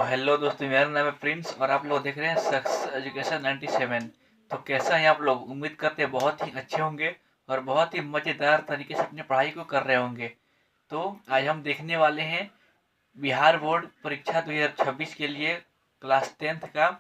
Hello दोस्तों, मेरा नाम है प्रिंस और आप लोग देख रहे हैं सक्सेस एजुकेशन 97। तो कैसा है आप लोग? उम्मीद करते हैं बहुत ही अच्छे होंगे और बहुत ही मज़ेदार तरीके से अपनी पढ़ाई को कर रहे होंगे। तो आज हम देखने वाले हैं बिहार बोर्ड परीक्षा 2026 के लिए क्लास 10th का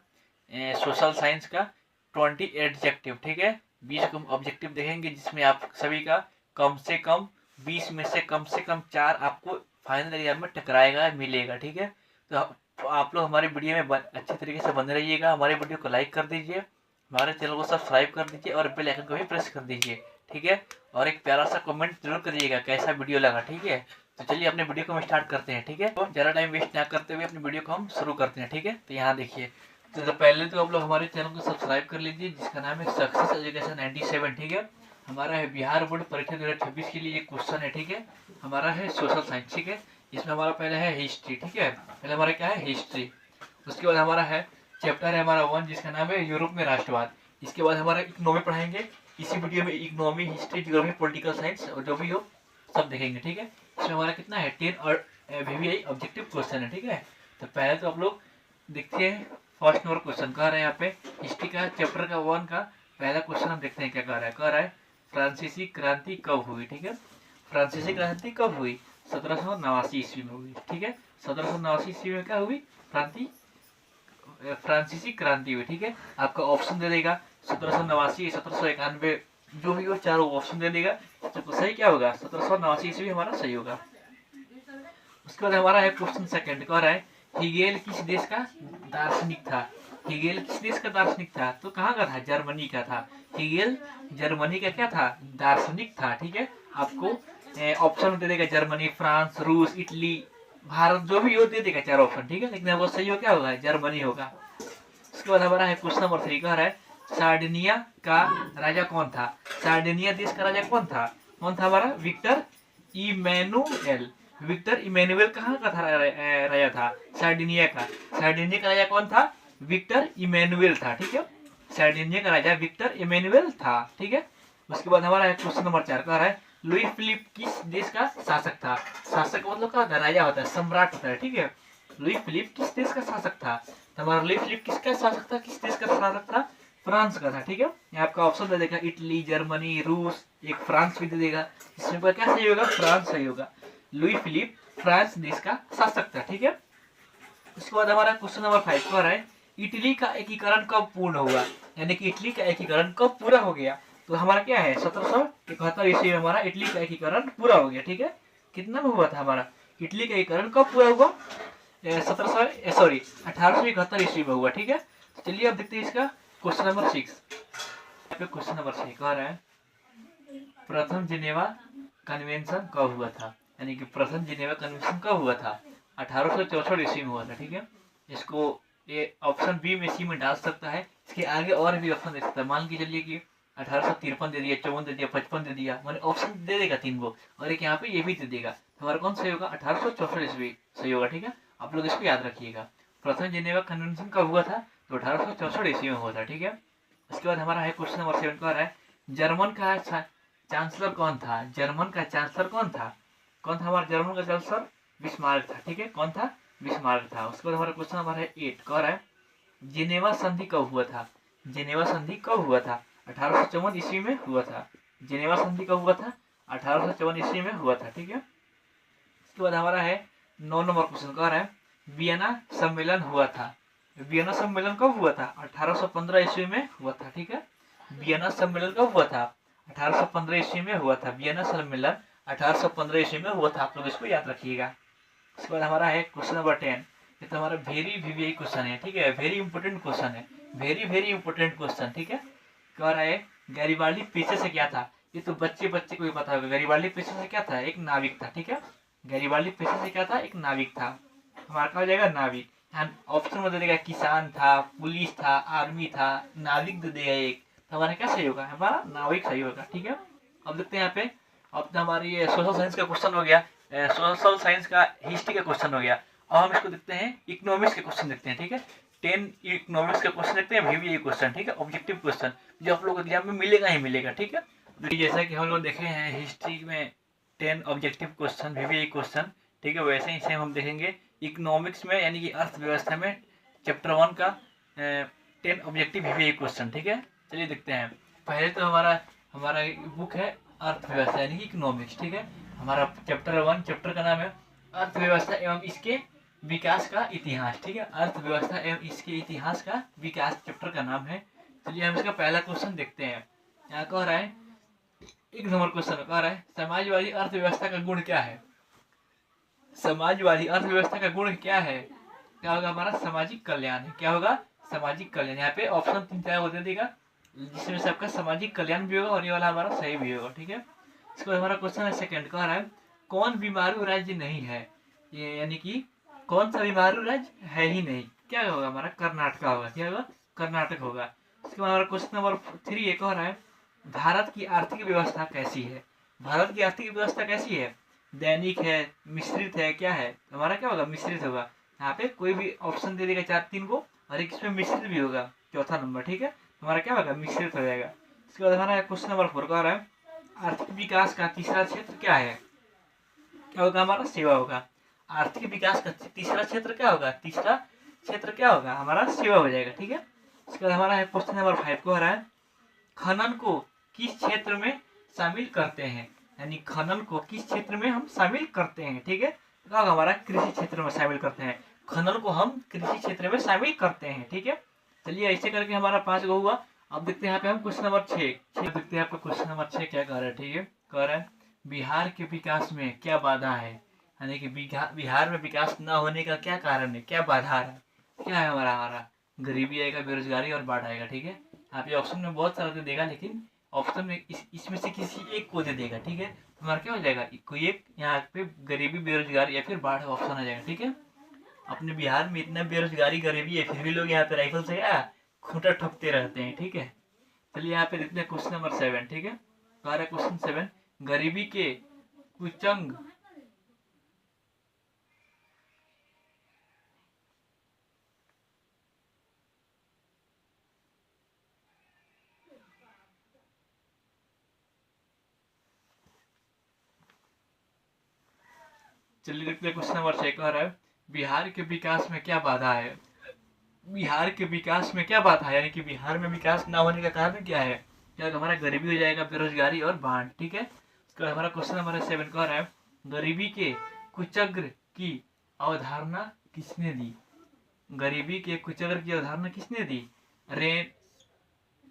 सोशल साइंस का 20 एडजेक्टिव। ठीक है, 20 ऑब्जेक्टिव देखेंगे जिसमें आप सभी का कम से कम 20 में से कम 4 आपको फाइनल एग्जाम में टकराएगा, मिलेगा। ठीक है, तो आप लोग हमारे वीडियो में अच्छे तरीके से बने रहिएगा। हमारे वीडियो को लाइक कर दीजिए, हमारे चैनल को सब्सक्राइब कर दीजिए और बेल आइकन को भी प्रेस कर दीजिए। ठीक है, और एक प्यारा सा कमेंट जरूर करिएगा कैसा वीडियो लगा। ठीक है, तो चलिए अपने वीडियो को हम स्टार्ट करते हैं। ठीक है, तो ज़्यादा टाइम वेस्ट ना करते हुए अपनी वीडियो को हम शुरू करते हैं। ठीक है, तो यहाँ देखिए, तो पहले तो आप लोग हमारे चैनल को सब्सक्राइब कर लीजिए जिसका नाम है सक्सेस एजुकेशन 97। ठीक है, हमारा है बिहार बोर्ड परीक्षा 2026 के लिए एक क्वेश्चन है। ठीक है, हमारा है सोशल साइंस। ठीक है, इसमें हमारा पहले है हिस्ट्री। ठीक है, पहले हमारा क्या है हिस्ट्री। उसके बाद हमारा है चैप्टर है हमारा 1 जिसका नाम है यूरोप में राष्ट्रवाद। इसके बाद हमारा इकोनॉमी पढ़ाएंगे। इसी वीडियो में economy, history, geography, political science और जो भी हो सब देखेंगे। ठीक है, इसमें हमारा कितना है 10 और VVI ऑब्जेक्टिव क्वेश्चन है। ठीक है, तो पहले तो आप लोग देखते हैं फर्स्ट नंबर क्वेश्चन कह रहे हैं यहाँ पे हिस्ट्री का चैप्टर का 1 का पहला क्वेश्चन हम देखते हैं क्या कह रहा है फ्रांसीसी क्रांति कब हुई। ठीक है, फ्रांसीसी क्रांति कब हुई? 1789 ईस्वी में हुई। ठीक है, 1789 ईस्वी में क्या हुई? फ्रांसीसी क्रांति हुई। ठीक है, आपका ऑप्शन दे देगा 1789, 1791, जो भी हो चारों ऑप्शन दे देगा। तो सही क्या होगा? 1789 ईस्वी हमारा सही होगा। उसके बाद हमारा है क्वेश्चन सेकंड कह रहा है हिगेल किस देश का दार्शनिक था? हिगेल किस देश का दार्शनिक था? तो कहाँ का था? जर्मनी का था। हिगेल जर्मनी का क्या था? दार्शनिक था। ठीक है, आपको ऑप्शन दे देगा जर्मनी, फ्रांस, रूस, इटली, भारत, जो भी हो दे देगा चार ऑप्शन। ठीक है, लेकिन वो सही हो क्या होगा? जर्मनी होगा। उसके बाद हमारा है क्वेश्चन नंबर 3 कह रहा है सार्डिनिया का राजा कौन था? सार्डिनिया देश का राजा कौन था? कौन था हमारा? Victor Emmanuel. विक्टर इमैनुएल कहाँ का था? राजा था सार्डिनिया का। सार्डिनिया का राजा कौन था? विक्टर इमैनुएल था। ठीक है, सार्डिनिया का राजा विक्टर इमैनुएल था। ठीक है, उसके बाद हमारा है क्वेश्चन नंबर 4 कह रहा है लुई फिलिप किस देश का शासक था? शासक मतलब क्या होता है? राजा होता है, सम्राट होता है। ठीक है, लुई फिलिप किस देश का शासक था? तो हमारा लुई फिलिप किसका शासक था? किस देश का शासक था? फ्रांस का था। ठीक है, यहाँ आपका ऑप्शन दे देगा इटली, जर्मनी, रूस, एक फ्रांस भी दे देगा। इसमें क्या सही होगा? फ्रांस सही होगा। लुई फिलिप फ्रांस देश का शासक था। ठीक है, उसके बाद हमारा क्वेश्चन नंबर 5 कह रहा है इटली का एकीकरण कब पूर्ण हुआ? यानी कि इटली का एकीकरण कब पूरा हो गया? तो हमारा क्या है 1771 ईस्वी में हमारा इटली का एकीकरण पूरा हो गया। ठीक है, कितना में हुआ था हमारा इटली का एकीकरण? कब पूरा हुआ? 1871 ईस्वी में हुआ। ठीक है, चलिए अब देखते हैं इसका क्वेश्चन नंबर 6। क्वेश्चन नंबर 6 कह रहा है प्रथम जिनेवा कन्वेंशन कब हुआ था? यानी कि प्रथम जिनेवा कन्वेंशन कब हुआ था? 1864 ईस्वी में हुआ था। ठीक है, इसको ये ऑप्शन बी में सी में डाल सकता है। इसके आगे और भी ऑप्शन दे सकता है। मान के चलिए कि 1853 दे दिया, 54 दे दिया, 55 दे दिया, मैंने ऑप्शन दे देगा 3 गो और एक यहाँ पे ये भी दे देगा। हमारा कौन सही होगा? 1864 ईस्वी सही होगा। ठीक है, आप लोग इसको याद रखिएगा। प्रथम जिनेवा कन्वेंशन कब हुआ था? तो 1864 ईस्वी में हुआ था। ठीक है, उसके बाद हमारा है क्वेश्चन नंबर 7 कह रहा है जर्मन का चांसलर कौन था? जर्मन का चांसलर कौन था? कौन था हमारा जर्मन का चांसलर? बिस्मार्क था। ठीक है, कौन था? बिस्मार्क था। उसके बाद हमारा क्वेश्चन नंबर है 8 कह रहा है जिनेवा संधि कब हुआ था? जिनेवा संधि कब हुआ था? 1854 ईस्वी में हुआ था। जिनेवा संधि कब हुआ था? 1854 ईस्वी में हुआ था। ठीक है, उसके बाद हमारा है 9 नंबर क्वेश्चन कह रहा है वियना सम्मेलन हुआ था। वियना सम्मेलन कब हुआ था? 1815 ईस्वी में हुआ था। ठीक है, वियना सम्मेलन कब हुआ था? 1815 ईस्वी में हुआ था। वियना सम्मेलन 1815 ईस्वी में हुआ था। आप लोग इसको याद रखिएगा। उसके बाद हमारा है क्वेश्चन नंबर 10। ये तो हमारा वेरी VVI क्वेश्चन है। ठीक है, वेरी इंपॉर्टेंट क्वेश्चन है, वेरी इंपॉर्टेंट क्वेश्चन। ठीक है, कह रहा है गैरिबाल्डी पेशे से क्या था? ये तो बच्चे को भी पता होगा। गैरिबाल्डी पेशे से क्या था? एक नाविक था। ठीक है, गैरिबाल्डी पेशे से क्या था? एक नाविक था। हमारा क्या हो जाएगा? नाविक। यहाँ ऑप्शन में दे देगा किसान था, पुलिस था, आर्मी था, नाविक दे देगा एक। तो हमारा क्या सही होगा? हमारा नाविक सही होगा। ठीक है, अब देखते हैं यहाँ पे। अब तो हमारी ये सोशल साइंस का क्वेश्चन हो गया, सोशल साइंस का हिस्ट्री का क्वेश्चन हो गया। अब हम इसको देखते हैं इकोनॉमिक्स के क्वेश्चन देखते हैं। ठीक है, 10 इकोनॉमिक्स के क्वेश्चन देखते हैं, VVI क्वेश्चन। ठीक है, ऑब्जेक्टिव क्वेश्चन जो आप लोग एग्जाम में मिलेगा ही मिलेगा। ठीक है, जैसा कि हम लोग देखे हैं हिस्ट्री में 10 ऑब्जेक्टिव क्वेश्चन, VVI क्वेश्चन। ठीक है, वैसे ही सेम हम देखेंगे इकोनॉमिक्स में यानी कि अर्थव्यवस्था में चैप्टर 1 का 10 ऑब्जेक्टिव है ये क्वेश्चन। ठीक है, चलिए देखते हैं। पहले तो हमारा हमारा बुक है अर्थव्यवस्था यानी कि इकोनॉमिक्स। ठीक है, हमारा चैप्टर 1 चैप्टर का नाम है अर्थव्यवस्था एवं इसके विकास का इतिहास। ठीक है, अर्थव्यवस्था एवं इसके इतिहास का विकास चैप्टर का नाम है। चलिए हम इसका पहला क्वेश्चन देखते हैं। यहाँ कह रहा है, एक नंबर क्वेश्चन कह रहा है, समाजवादी अर्थव्यवस्था का गुण क्या है? समाजवादी अर्थव्यवस्था का गुण क्या है? क्या होगा हमारा? सामाजिक कल्याण है। क्या होगा? सामाजिक कल्याण। यहाँ पे ऑप्शन 3 होते देगा, जिसमें से आपका सामाजिक कल्याण भी होगा और ये वाला हमारा सही भी होगा। ठीक है, इसको हमारा क्वेश्चन है सेकंड कह रहा है, कौन बीमारू राज्य नहीं है? ये यानी कि कौन सा बीमारू राज्य है ही नहीं? क्या होगा हमारा? कर्नाटक होगा। क्या होगा? कर्नाटक होगा। इसके बाद हमारा क्वेश्चन नंबर 3 ये कह रहा है, भारत की आर्थिक व्यवस्था कैसी है? भारत की आर्थिक व्यवस्था कैसी है? दैनिक है, मिश्रित है, क्या है? हमारा क्या होगा? मिश्रित होगा। यहाँ पे कोई भी ऑप्शन दे देगा 4-3 को और एक इसमें मिश्रित भी होगा, चौथा नंबर। ठीक है, हमारा क्या होगा? मिश्रित हो जाएगा। इसके बाद हमारा क्वेश्चन नंबर 4 कह रहा है, आर्थिक विकास का तीसरा क्षेत्र क्या है? क्या होगा हमारा? सेवा होगा। आर्थिक विकास का तीसरा क्षेत्र क्या होगा? तीसरा क्षेत्र क्या होगा? हमारा सेवा हो जाएगा। ठीक है, इसके बाद हमारा है क्वेश्चन नंबर 5 कह रहा है, खनन को किस क्षेत्र में शामिल करते हैं? यानी खनन को किस क्षेत्र में हम शामिल करते हैं? ठीक है, क्या होगा हमारा? कृषि क्षेत्र में शामिल करते हैं। खनन को हम कृषि क्षेत्र में शामिल करते हैं। ठीक है, चलिए ऐसे करके हमारा 5 गो हुआ। अब देखते हैं यहाँ पे हम क्वेश्चन नंबर 6 देखते हैं। आपका क्वेश्चन नंबर 6 क्या कह रहा है? ठीक है, कह रहा है, बिहार के विकास में क्या बाधा है? यानी कि बिहार में विकास न होने का क्या कारण है? क्या बाधा है? क्या है हमारा? गरीबी आएगा, बेरोजगारी और बाढ़ आएगा। ठीक है, आप ये ऑप्शन में बहुत सारा दे देगा, लेकिन ऑप्शन में इसमें से किसी एक को दे देगा। ठीक है, हमारा क्या हो जाएगा? कोई एक यहाँ पे गरीबी, बेरोजगारी या फिर बाढ़ ऑप्शन आ जाएगा। ठीक है, अपने बिहार में इतना बेरोजगारी, गरीबी है, फिर भी लोग यहाँ पे राइफल से खूंटा ठोकते रहते हैं। ठीक है, चलिए यहाँ पे देखते हैं क्वेश्चन नंबर 7। ठीक है, कह रहा है क्वेश्चन 7, गरीबी के कुचंग चलिए देखते हैं क्वेश्चन नंबर 6 कह रहा है, बिहार के विकास में क्या बाधा है? बिहार के विकास में क्या बाधा है? यानी कि बिहार में विकास ना होने का कारण क्या है? क्या हमारा? गरीबी हो जाएगा, बेरोजगारी और बाढ़। ठीक है, इसका हमारा क्वेश्चन नंबर 7 कह रहा है, गरीबी के कुचक्र की अवधारणा किसने दी? गरीबी के कुचक्र की अवधारणा किसने दी?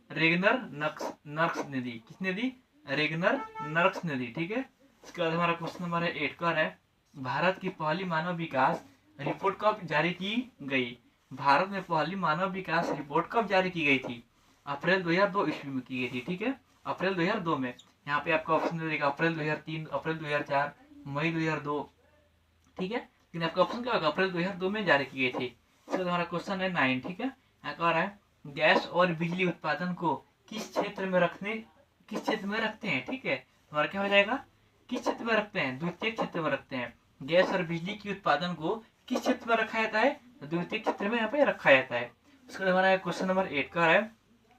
रेगनर नर्क्स ने दी। किसने दी? रेगनर नर्क्स ने दी। ठीक है, इसके बाद हमारा क्वेश्चन नंबर 8 कह रहा है, भारत की पहली मानव विकास रिपोर्ट कब जारी की गई? भारत में पहली मानव विकास रिपोर्ट कब जारी की गई थी? अप्रैल 2002 ईस्वी में की गई थी। ठीक है, अप्रैल 2002 में। यहाँ पे आपका ऑप्शन दे देगा अप्रैल 2003, अप्रैल 2004, मई 2002। ठीक है, लेकिन आपका ऑप्शन क्या होगा? अप्रैल 2002 में जारी की गई थी। इसका हमारा क्वेश्चन है 9। ठीक है, यहाँ कह रहा है, गैस और बिजली उत्पादन को किस क्षेत्र में रखते हैं? ठीक है, हमारा क्या हो जाएगा? किस क्षेत्र में रखते हैं? द्वितीय क्षेत्र में रखते हैं। गैस और बिजली की उत्पादन को किस क्षेत्र में रखा जाता है? द्वितीय क्षेत्र में यहाँ पे रखा जाता है। उसके बाद हमारा क्वेश्चन नंबर 8 का है,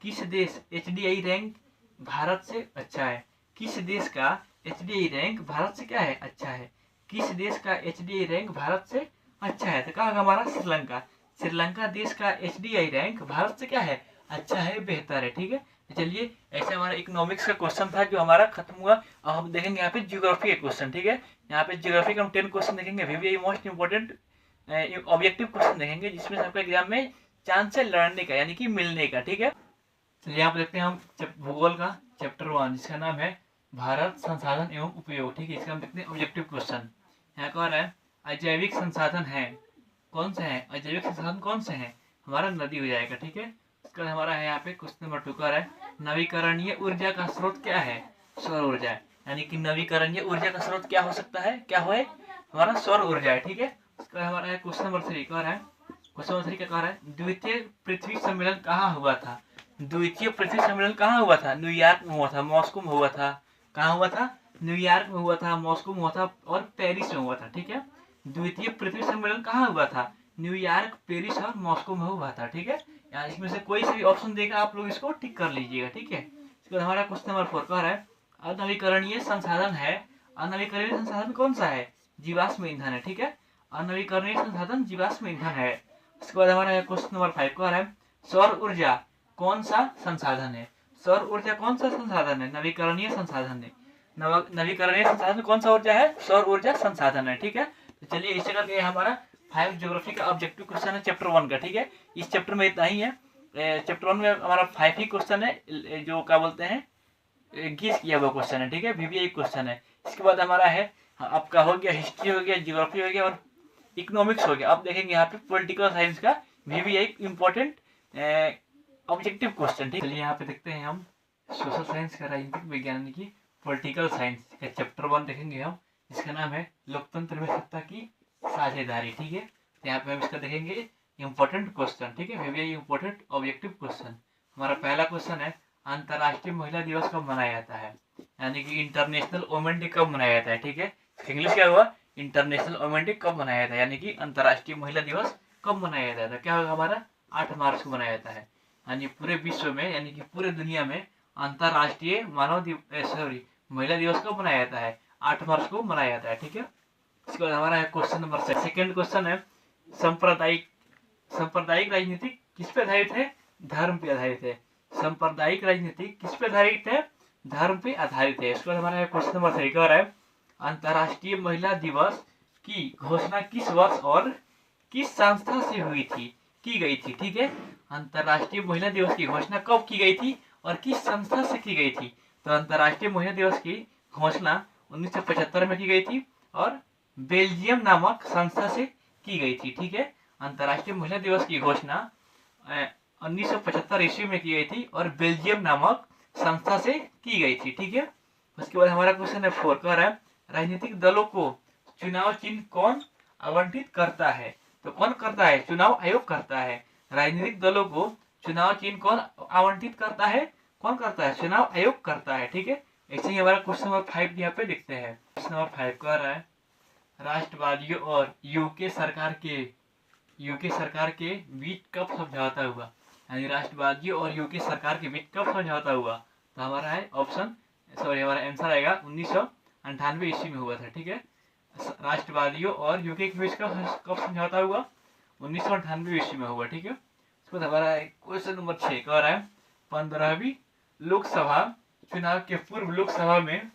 किस देश HDI रैंक भारत से अच्छा है? किस देश का HDI रैंक भारत से क्या है? अच्छा है। किस देश का HDI रैंक भारत से अच्छा है? तो क्या होगा हमारा? श्रीलंका। श्रीलंका देश का HDI रैंक भारत से क्या है? अच्छा है, बेहतर है। ठीक है, चलिए ऐसे हमारा इकोनॉमिक्स का क्वेश्चन था जो हमारा खत्म हुआ। अब हम देखेंगे यहाँ पे ज्योग्राफी के क्वेश्चन। ठीक है, यहाँ पे ज्योग्राफी का हम 10 क्वेश्चन देखेंगे, we most important objective question देखेंगे, जिसमें आपका एग्जाम में चांस है लड़ने का यानी कि मिलने का। ठीक है, चलिए यहाँ पे देखते हैं हम भूगोल का चैप्टर 1 जिसका नाम है भारत संसाधन एवं उपयोग। ठीक है, इसका हम देखते हैं ऑब्जेक्टिव क्वेश्चन। यहाँ कह रहा है, अजैविक संसाधन है कौन से हैं? अजैविक संसाधन कौन से हैं? हमारा नदी हो जाएगा। ठीक है, इसका हमारा है यहाँ पे क्वेश्चन नंबर 2 कह रहा है, नवीकरणीय ऊर्जा का स्रोत क्या है? सौर ऊर्जा। यानी कि नवीकरणीय ऊर्जा का स्रोत क्या हो सकता है? क्या हो? हमारा सौर ऊर्जा है। ठीक है, इसका हमारा है क्वेश्चन नंबर 3 कह रहा है, क्वेश्चन नंबर 3 क्या कह रहा है, द्वितीय पृथ्वी सम्मेलन कहाँ हुआ था? द्वितीय पृथ्वी सम्मेलन कहाँ हुआ था? न्यूयॉर्क में हुआ था, मॉस्को में हुआ था। कहाँ हुआ था? न्यूयॉर्क में हुआ था, मॉस्को में हुआ था और पेरिस में हुआ था। ठीक है, द्वितीय पृथ्वी सम्मेलन कहाँ हुआ था? न्यूयॉर्क, पेरिस और मॉस्को में हुआ था। ठीक है, यहाँ इसमें से कोई से भी ऑप्शन देगा, आप लोग इसको टिक कर लीजिएगा। ठीक है, इसके बाद हमारा क्वेश्चन नंबर 4 कह रहा है, अनवीकरणीय संसाधन है। अनवीकरणीय संसाधन कौन सा है? जीवाश्म ईंधन है। ठीक है, अनवीकरणीय संसाधन जीवाश्म ईंधन है। उसके बाद हमारा क्वेश्चन नंबर 5 कह रहा है सौर ऊर्जा कौन सा संसाधन है। सौर ऊर्जा कौन सा संसाधन है? नवीकरणीय संसाधन है। नवीकरणीय संसाधन कौन सा ऊर्जा है? सौर ऊर्जा संसाधन है। ठीक है, तो चलिए इस जगह पे हमारा 5 ज्योग्राफी का ऑब्जेक्टिव क्वेश्चन है चैप्टर 1 का। ठीक है, इस चैप्टर में इतना ही है। चैप्टर 1 में हमारा 5 ही क्वेश्चन है जो क्या बोलते हैं गेस किया हुआ क्वेश्चन है। ठीक है, VBI क्वेश्चन है। इसके बाद हमारा है आपका हो गया हिस्ट्री हो गया, ज्योग्राफी हो गया और इकोनॉमिक्स हो गया। अब देखेंगे यहाँ पे पॉलिटिकल साइंस का VBI इंपॉर्टेंट ऑब्जेक्टिव क्वेश्चन। ठीक, चलिए यहाँ पे देखते हैं हम सोशल साइंस का राजनीतिक विज्ञान की पॉलिटिकल साइंस का चैप्टर 1 देखेंगे हम, जिसका नाम है लोकतंत्र में सत्ता की साझेदारी। ठीक है, तो यहाँ पे हम इसका देखेंगे इंपॉर्टेंट क्वेश्चन। ठीक है, VBI इंपॉर्टेंट ऑब्जेक्टिव क्वेश्चन। हमारा पहला क्वेश्चन है अंतर्राष्ट्रीय महिला दिवस कब मनाया जाता है, यानी कि इंटरनेशनल वुमेन डे कब मनाया जाता है। ठीक है, इंग्लिश क्या हुआ, इंटरनेशनल वुमेन डे कब मनाया जाता है, यानी कि अंतर्राष्ट्रीय महिला दिवस कब मनाया जाता है। क्या होगा हमारा 8 मार्च को मनाया जाता है। यानी पूरे विश्व में यानी कि पूरे दुनिया में अंतर्राष्ट्रीय महिला दिवस कब मनाया जाता है? 8 मार्च को मनाया जाता है। ठीक है, इसके बाद हमारा है क्वेश्चन नंबर 6। सेकेंड क्वेश्चन है सांप्रदायिक राजनीति किस पे आधारित है? धर्म पे आधारित है। सांप्रदायिक राजनीति किस पे आधारित है? धर्म पे आधारित है। इसके बाद हमारा है क्वेश्चन नंबर 3 कह रहा है अंतर्राष्ट्रीय महिला दिवस की घोषणा किस वर्ष और किस संस्था से हुई थी, की गई थी। ठीक है, अंतर्राष्ट्रीय महिला दिवस की घोषणा कब की गई थी और किस संस्था से की गई थी? तो अंतर्राष्ट्रीय महिला दिवस की घोषणा 1975 में की गई थी और बेल्जियम नामक संस्था से की गई थी। ठीक है, अंतर्राष्ट्रीय महिला दिवस की घोषणा 1975 ईस्वी में की गई थी और बेल्जियम नामक संस्था से की गई थी। ठीक है, उसके बाद हमारा क्वेश्चन है 4 कह रहा है राजनीतिक दलों को चुनाव चिन्ह कौन आवंटित करता है? तो कौन करता है? चुनाव आयोग करता है। राजनीतिक दलों को चुनाव चिन्ह कौन आवंटित करता है? कौन करता है? चुनाव आयोग करता है। ठीक है, ऐसे ही हमारा क्वेश्चन नंबर 5 यहाँ पे देखते हैं। क्वेश्चन नंबर 5 कह रहा है राष्ट्रवादियों और यूके सरकार के बीच कब समझौता हुआ, यानी राष्ट्रवादियों और यूके सरकार के बीच कब समझौता हुआ? तो हमारा है हमारा आंसर आएगा 1998 ईस्वी में हुआ था। ठीक है, राष्ट्रवादियों और यूके के बीच कब समझौता हुआ? 1998 ईस्वी में हुआ। ठीक है, उसके बाद हमारा क्वेश्चन नंबर 6 कह रहा है 15वीं लोकसभा चुनाव के पूर्व लोकसभा में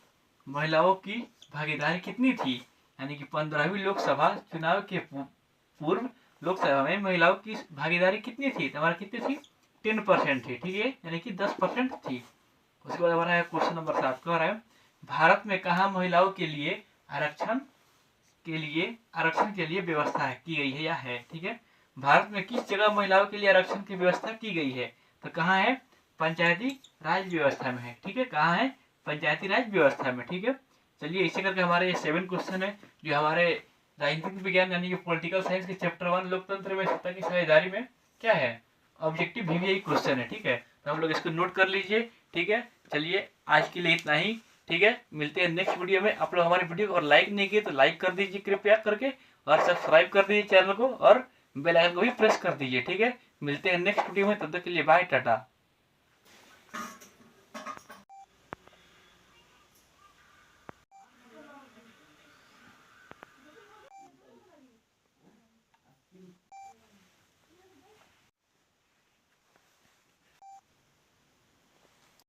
महिलाओं की भागीदारी कितनी थी? यानी कि 15वीं लोकसभा चुनाव के पूर्व लोकसभा में महिलाओं की भागीदारी कितनी थी? तो हमारा कितनी थी? 10% थी। ठीक है, यानी कि 10% थी। उसके बाद हमारा क्वेश्चन नंबर 7 कह रहा है भारत में कहाँ महिलाओं के लिए आरक्षण के लिए व्यवस्था की गई है या है? ठीक है, भारत में किस जगह महिलाओं के लिए आरक्षण की व्यवस्था की गई है? तो कहाँ है? पंचायती राज व्यवस्था में है। ठीक है, कहाँ है? पंचायती राज व्यवस्था में। ठीक है, चलिए इसे करके हमारे ये 7 क्वेश्चन है जो हमारे राजनीतिक विज्ञान यानी कि पॉलिटिकल साइंस के चैप्टर 1 लोकतंत्र में सत्ता की साझेदारी में क्या है ऑब्जेक्टिव VBI क्वेश्चन है। ठीक है, तो हम लोग इसको नोट कर लीजिए। ठीक है, चलिए आज के लिए इतना ही। ठीक है, मिलते हैं नेक्स्ट वीडियो में। आप लोग हमारे वीडियो को और लाइक नहीं किए तो लाइक कर दीजिए कृपया करके, और सब्सक्राइब कर दीजिए चैनल को और बेल आइकन को भी प्रेस कर दीजिए। ठीक है, मिलते हैं नेक्स्ट वीडियो में, तब तक के लिए बाय, टाटा।